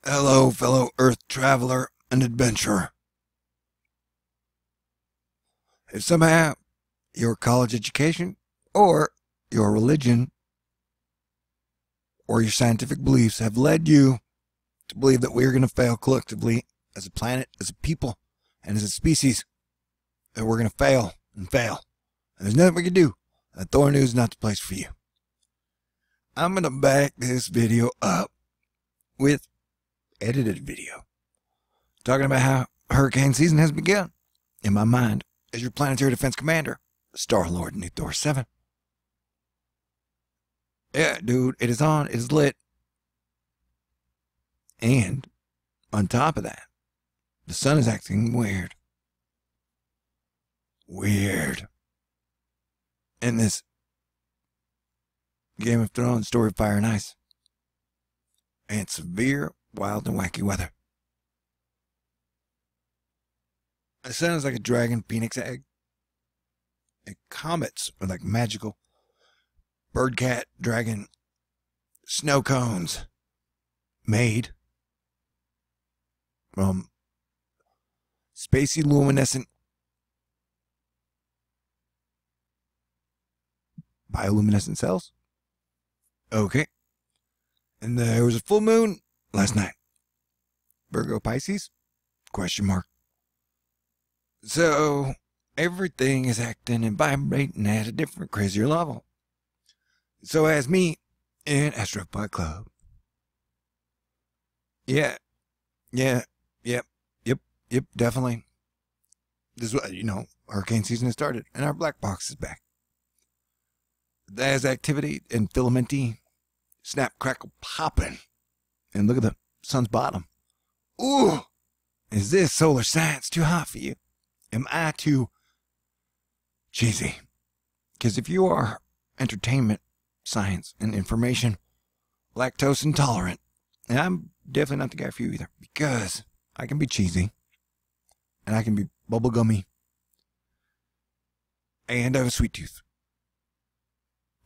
Hello, fellow Earth traveler and adventurer. If somehow your college education, or your religion, or your scientific beliefs have led you to believe that we're going to fail collectively as a planet, as a people, and as a species, that we're going to fail and fail, and there's nothing we can do, that Thor News is not the place for you. I'm going to back this video up with edited video talking about how hurricane season has begun in my mind as your planetary defense commander, Star-Lord New Thor 7. Yeah, dude, it is on. It is lit. And on top of that, the sun is acting weird. Weird. In this Game of Thrones story of Fire and Ice. And severe, wild, and wacky weather. The sun is like a dragon phoenix egg. And comets are like magical bird, cat, dragon, snow cones made from spacey luminescent bioluminescent cells. Okay. And there was a full moon last night. Virgo Pisces? Question mark. So everything is acting and vibrating at a different, crazier level. So as me in Asteroid Fight Club. Yep, definitely. This is what, hurricane season has started, and our black box is back. There's activity and filamenty, snap, crackle, popping. And look at the sun's bottom. Ooh! Is this solar science too hot for you? Am I too cheesy? Because if you are entertainment, science, and information lactose intolerant, and I'm definitely not the guy for you either, because I can be cheesy, and I can be bubblegummy, and I have a sweet tooth.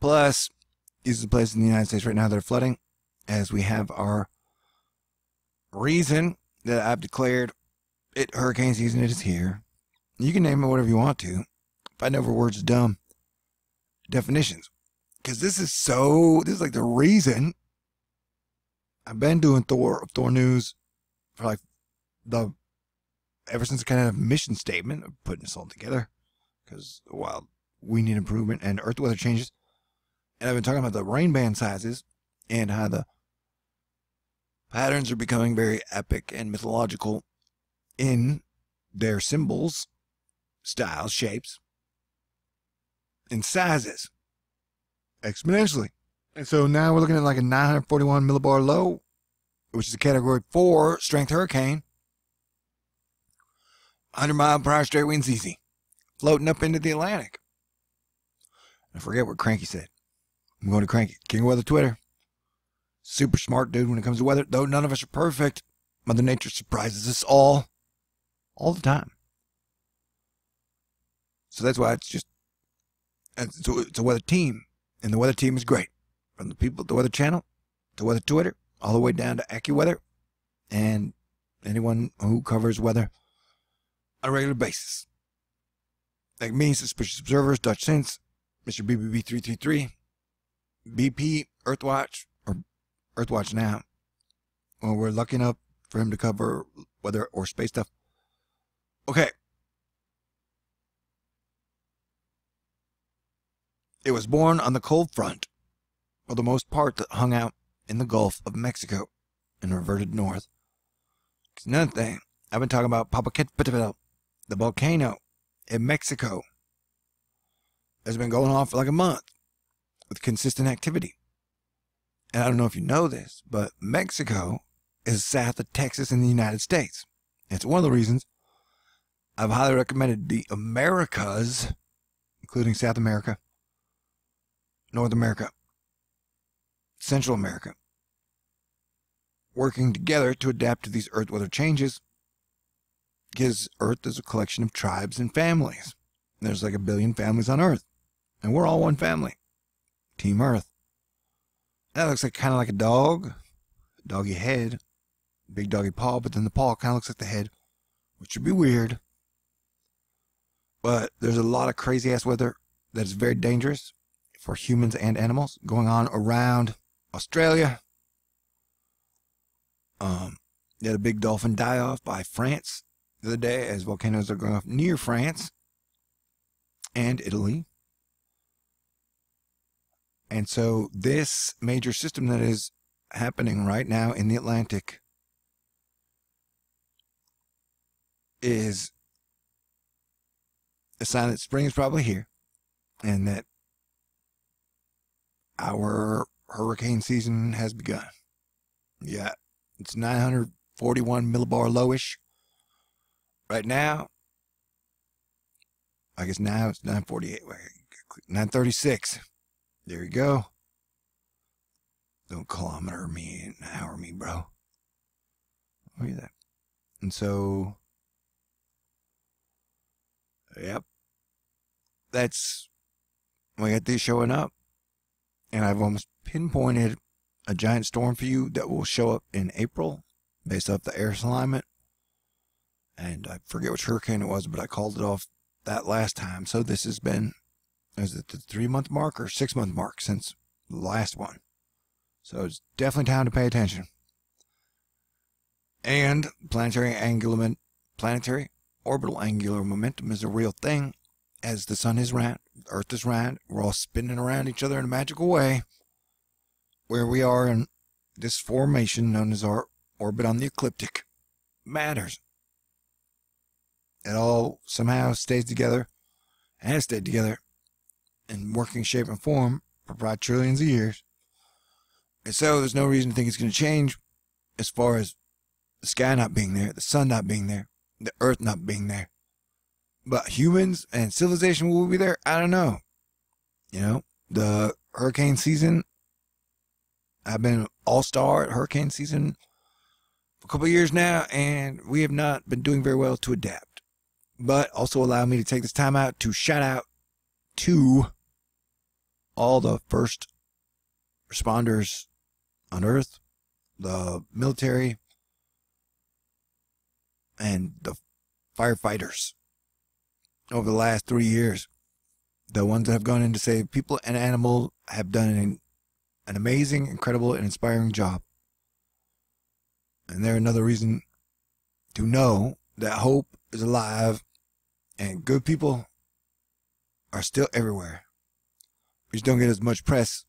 Plus, these are the places in the United States right now that are flooding, as we have our reason that I've declared it hurricane season. It is here. You can name it whatever you want to. Fight over words dumb definitions. Because this is like the reason I've been doing Thor News for like ever since the kind of mission statement of putting this all together. Because while we need improvement and earth weather changes, and I've been talking about the rain band sizes and how the patterns are becoming very epic and mythological in their symbols, styles, shapes, and sizes exponentially. And so now we're looking at like a 941 millibar low, which is a category 4 strength hurricane. 100-mile-per-hour straight winds easy, floating up into the Atlantic. I forget what Cranky said. I'm going to Cranky, King of Weather Twitter. Super smart dude when it comes to weather. Though none of us are perfect, Mother Nature surprises us all the time. So that's why it's a weather team. And the weather team is great. From the people at the Weather Channel, to Weather Twitter, all the way down to AccuWeather, and anyone who covers weather on a regular basis. Like me, Suspicious Observers, Dutch Sense, Mr. BBB333, BP, Earthwatch, or Earthwatch Now. Well, we're lucky enough for him to cover weather or space stuff. Okay. It was born on the cold front, for the most part that hung out in the Gulf of Mexico and reverted north. Another thing, I've been talking about Popocatépetl, the volcano in Mexico. It's been going on for like a month with consistent activity. And I don't know if you know this, but Mexico is south of Texas in the United States. It's one of the reasons I've highly recommended the Americas, including South America, North America, Central America, working together to adapt to these earth weather changes, because Earth is a collection of tribes and families. There's like 1 billion families on Earth, and we're all one family. Team Earth. That looks like kind of like a dog, doggy head, big doggy paw, but then the paw kind of looks like the head, which would be weird. But there's a lot of crazy ass weather that is very dangerous for humans and animals going on around Australia. They had a big dolphin die off by France the other day as volcanoes are going off near France and Italy. And so this major system that is happening right now in the Atlantic is a sign that spring is probably here and that our hurricane season has begun. Yeah, it's 941 millibar lowish right now. I guess now it's 948. 936. There you go. Don't kilometer me and hour me, bro. Look at that. And so, yep. That's, we got these showing up. And I've almost pinpointed a giant storm for you that will show up in April based off the air alignment. And I forget which hurricane it was, but I called it off that last time. So this has been, is it the 3-month mark or 6-month mark since the last one? So it's definitely time to pay attention. And planetary orbital angular momentum is a real thing. As the sun is round, Earth is round, we're all spinning around each other in a magical way. Where we are in this formation known as our orbit on the ecliptic matters. It all somehow stays together, and has stayed together in working shape and form for probably trillions of years. And so there's no reason to think it's going to change as far as the sky not being there, the sun not being there, the earth not being there. But humans and civilization will be there? I don't know. You know, the hurricane season, I've been all-star at hurricane season for a couple of years now, and we have not been doing very well to adapt. But also allow me to take this time out to shout out to all the first responders on Earth, the military, and the firefighters over the last 3 years. The ones that have gone in to save people and animals have done an amazing, incredible, and inspiring job. And they're another reason to know that hope is alive and good people are still everywhere. We just don't get as much press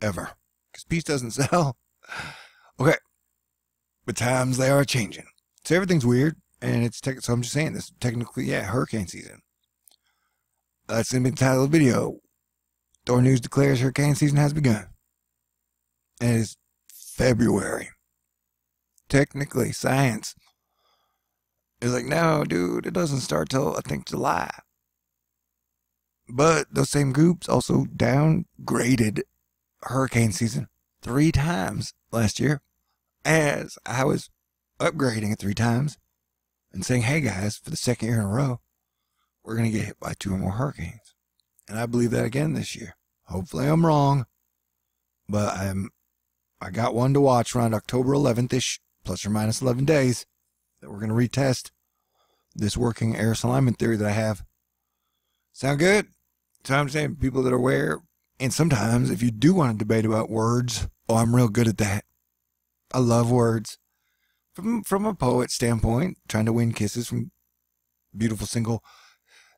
ever because peace doesn't sell. Okay, but times they are changing, so everything's weird, and it's so I'm just saying this technically, yeah, hurricane season. That's gonna be the title of the video. Thor News declares hurricane season has begun. And it is February. Technically, science is like, no, dude, it doesn't start till, I think, July. But those same groups also downgraded hurricane season 3 times last year, as I was upgrading it 3 times and saying, hey guys, for the 2nd year in a row, we're going to get hit by 2 or more hurricanes. And I believe that again this year. Hopefully I'm wrong, but I got one to watch around October 11th-ish, plus or minus 11 days, that we're going to retest this working air alignment theory that I have. Sound good? So I'm saying, people that are aware, and sometimes if you do want to debate about words, oh, I'm real good at that. I love words. From a poet standpoint, trying to win kisses from beautiful, single,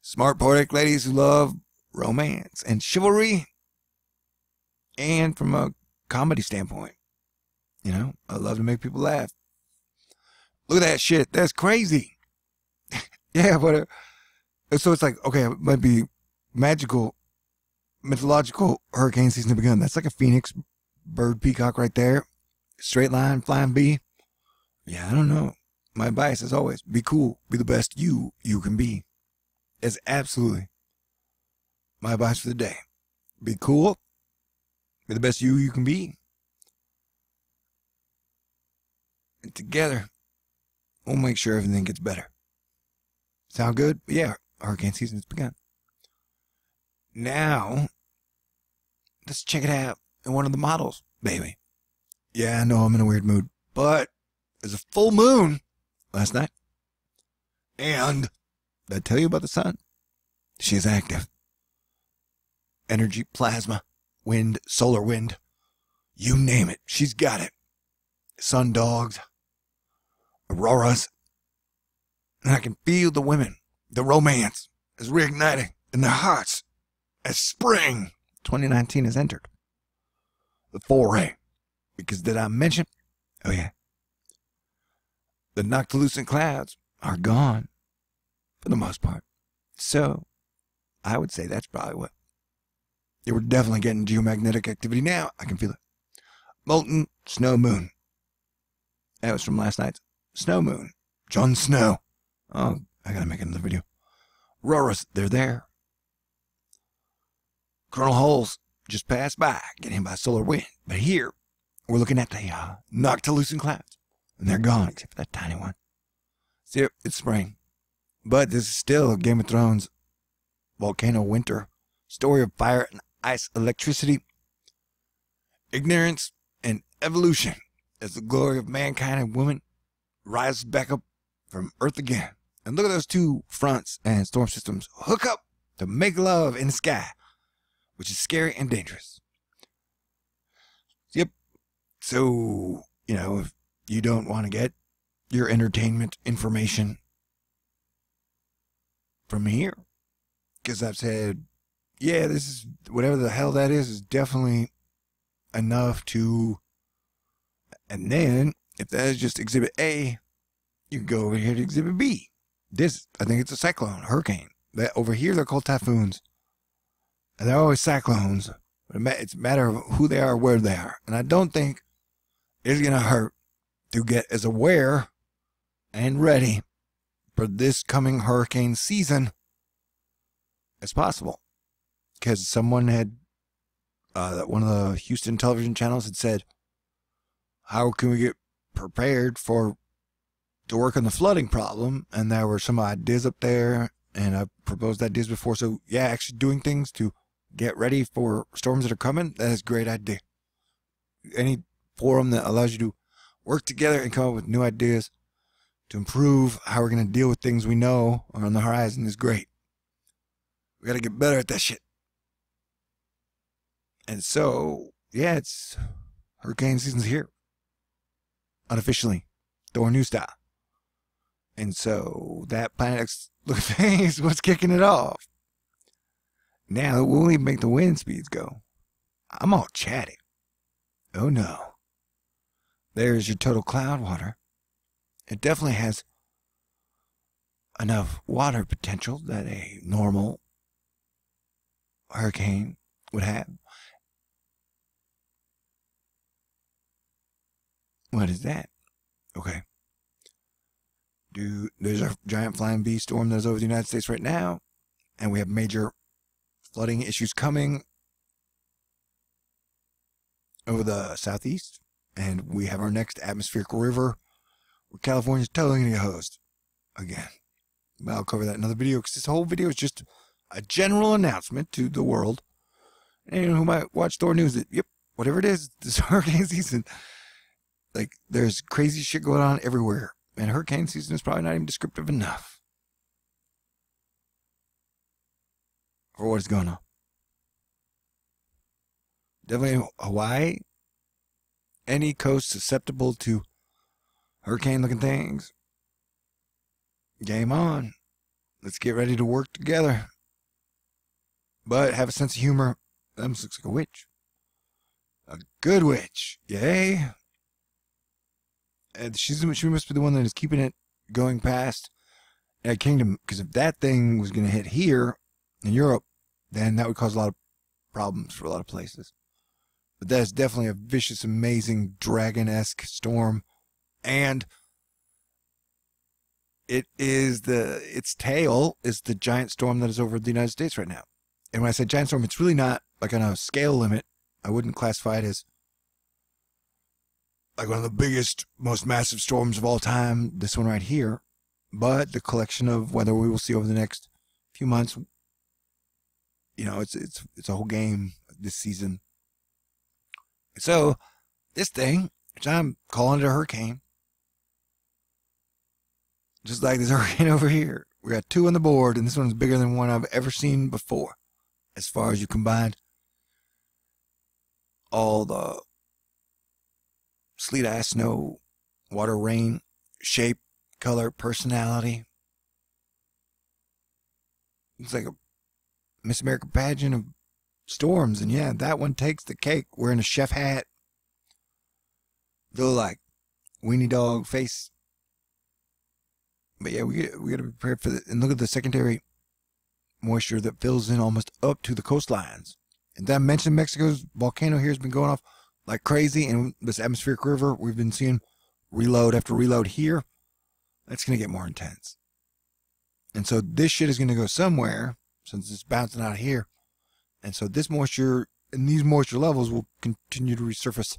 smart, poetic ladies who love romance and chivalry. And from a comedy standpoint, you know, I love to make people laugh. Look at that shit. That's crazy. Yeah, but so it's like, okay, it might be magical, mythological hurricane season to begun. That's like a phoenix, bird, peacock right there. Straight line, flying bee. Yeah, I don't know. My advice, as always, be cool. Be the best you can be. It's absolutely my advice for the day. Be cool. Be the best you can be. And together, we'll make sure everything gets better. Sound good? Yeah, hurricane season has begun. Now, let's check it out in one of the models, baby. Yeah, I know I'm in a weird mood. But there's a full moon last night. And did I tell you about the sun? She is active. Energy, plasma, wind, solar wind. You name it. She's got it. Sun dogs. Auroras. And I can feel the women. The romance is reigniting in their hearts as spring 2019 has entered. The foray. Because did I mention? Oh yeah. The noctilucent clouds are gone for the most part. So I would say that's probably what. We're definitely getting geomagnetic activity now. I can feel it. Molten snow moon. That was from last night's snow moon. Jon Snow. Oh, I gotta make another video. Auroras, they're there. Coronal holes just passed by, getting hit by solar wind. But here, we're looking at the noctilucent clouds. And they're gone, except for that tiny one. See, it's spring. But this is still Game of Thrones volcano winter. Story of fire and ice, electricity, ignorance, and evolution as the glory of mankind and woman rises back up from Earth again. And look at those two fronts and storm systems hook up to make love in the sky, which is scary and dangerous. Yep. So, if you don't want to get your entertainment information from here, because I've said, yeah, this is, whatever the hell that is definitely enough to, and then, if that is just Exhibit A, you can go over here to Exhibit B. This, I think it's a cyclone, hurricane. That over here, they're called typhoons. And they're always cyclones. But it's a matter of who they are, where they are. And I don't think it's going to hurt to get as aware and ready for this coming hurricane season as possible. Because someone had, one of the Houston television channels had said, how can we get prepared to work on the flooding problem? And there were some ideas up there, and I've proposed ideas before. So yeah, actually doing things to get ready for storms that are coming, that is a great idea. Any forum that allows you to work together and come up with new ideas to improve how we're going to deal with things we know are on the horizon is great. We got to get better at that shit. And so, yeah, it's hurricane season's here. Unofficially. Thor new style. And so that Planet X look thing is what's kicking it off. Now we'll even make the wind speeds go. I'm all chatty. Oh no. There's your total cloud water. It definitely has enough water potential that a normal hurricane would have. What is that? Okay. There's a giant flying bee storm that's over the United States right now, and we have major flooding issues coming over the southeast, and we have our next atmospheric river where California's totally going to get hosed again. But I'll cover that in another video, because this whole video is just a general announcement to the world. Anyone who might watch Thor News, that, yep, whatever it is, this hurricane season, like, there's crazy shit going on everywhere. And hurricane season is probably not even descriptive enough for what is going on. Definitely Hawaii. Any coast susceptible to hurricane-looking things. Game on. Let's get ready to work together. But have a sense of humor. That looks like a witch. A good witch. Yay. And she must be the one that is keeping it going past that kingdom. Because if that thing was going to hit here in Europe, then that would cause a lot of problems for a lot of places. But that is definitely a vicious, amazing, dragon-esque storm. And its tail is the giant storm that is over the United States right now. And when I say giant storm, it's really not like on a scale limit. I wouldn't classify it as like one of the biggest, most massive storms of all time, this one right here. But the collection of weather we will see over the next few months, it's a whole game this season. So this thing which I'm calling it a hurricane. Just like this hurricane over here. We got 2 on the board, and this one's bigger than one I've ever seen before. As far as you combined all the sleet, ice, snow, water, rain, shape, color, personality. It's like a Miss America pageant of storms, and yeah, that one takes the cake. Wearing a chef hat, little like weenie dog face. But yeah, we got to be prepared for it. And look at the secondary moisture that fills in almost up to the coastlines. And then I mentioned Mexico's volcano here has been going off like crazy, and this atmospheric river we've been seeing reload after reload here. That's going to get more intense. And so this shit is going to go somewhere since it's bouncing out of here. And so this moisture and these moisture levels will continue to resurface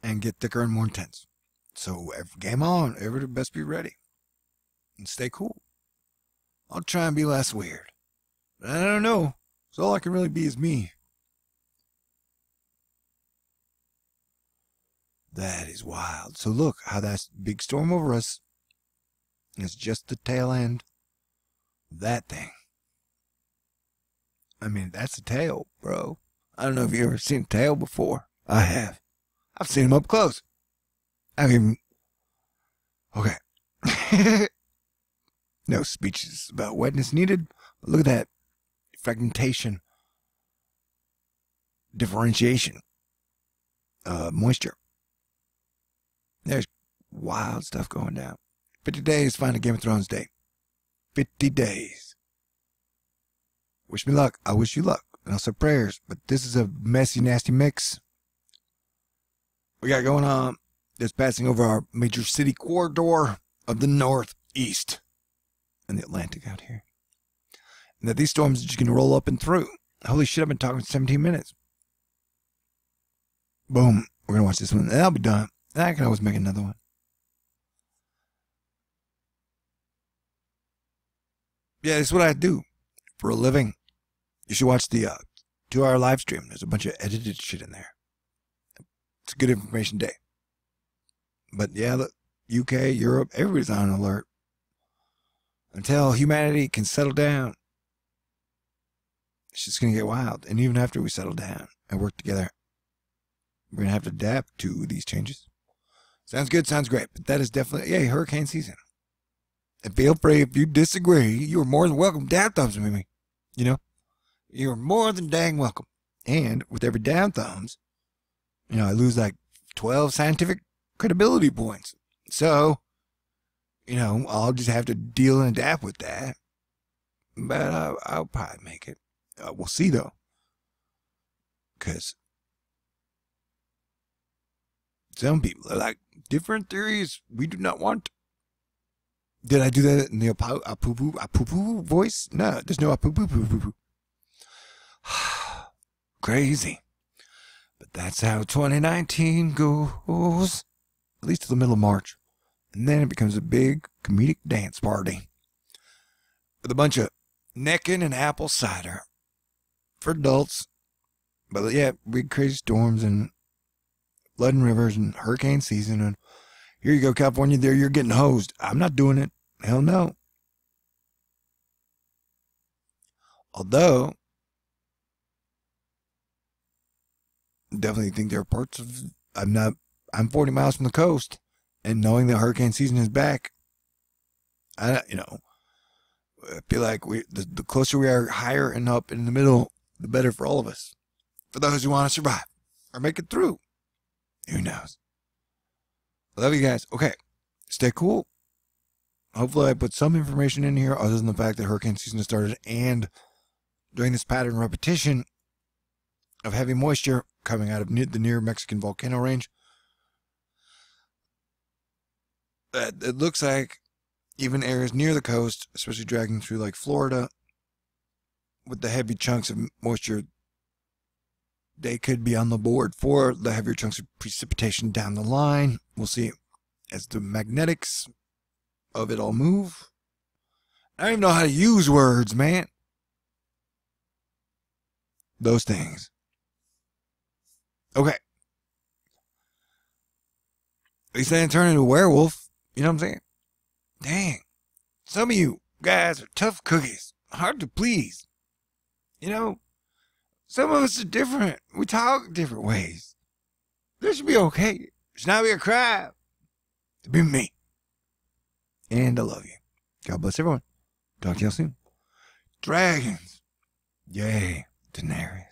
and get thicker and more intense. So game on. Everybody best be ready. And stay cool. I'll try and be less weird. But I don't know. So all I can really be is me. That is wild. So look how that big storm over us is just the tail end of that thing. I mean, that's a tail, bro. I don't know if you've ever seen a tail before. I have. I've seen them up close. I've even... Okay. No speeches about wetness needed. But look at that fragmentation, differentiation, moisture. There's wild stuff going down. 50 days, find a Game of Thrones day. 50 days. Wish me luck. I wish you luck. And also prayers. But this is a messy, nasty mix we got going on that's passing over our major city corridor of the Northeast and the Atlantic out here. And that these storms are just going to roll up and through. Holy shit, I've been talking 17 minutes. Boom. We're going to watch this one. And I'll be done. And I can always make another one. Yeah, this is what I do for a living. You should watch the 2-hour live stream. There's a bunch of edited shit in there. It's a good information day. But yeah, look, UK, Europe, everybody's on alert. Until humanity can settle down, it's just going to get wild. And even after we settle down and work together, we're going to have to adapt to these changes. Sounds good, sounds great. But that is definitely, yeah, hurricane season. And feel free, if you disagree, you're more than welcome. Down thumbs with me. You know, you're more than dang welcome. And with every down thumbs, you know, I lose like 12 scientific credibility points. So, you know, I'll just have to deal and adapt with that. But I'll probably make it. We'll see, though. Because some people are like, different theories we do not want. Did I do that in the apoo-poo voice? No, there's no apoo-poo-poo-poo. Crazy. But that's how 2019 goes. At least to the middle of March. And then it becomes a big comedic dance party. With a bunch of necking and apple cider. For adults. But yeah, big crazy storms and flooding rivers and hurricane season. And here you go, California. There you're getting hosed. I'm not doing it. Hell no. Although, definitely think there are parts of, I'm 40 miles from the coast, and knowing that hurricane season is back, I feel like the closer we are higher and up in the middle, the better for all of us. For those who want to survive or make it through. Who knows? I love you guys. Okay. Stay cool. Hopefully I put some information in here other than the fact that hurricane season has started and doing this pattern repetition of heavy moisture coming out of the near Mexican volcano range. It looks like even areas near the coast, especially dragging through like Florida, with the heavy chunks of moisture, they could be on the board for the heavier chunks of precipitation down the line. We'll see as the magnetics of it all move. I don't even know how to use words, man. Those things. Okay. At least I didn't turn into a werewolf. You know what I'm saying? Dang. Some of you guys are tough cookies. Hard to please. You know, some of us are different. We talk different ways. This should be okay. It should not be a crime to be me. And I love you. God bless everyone. Talk to y'all soon. Dragons. Yay, Daenerys.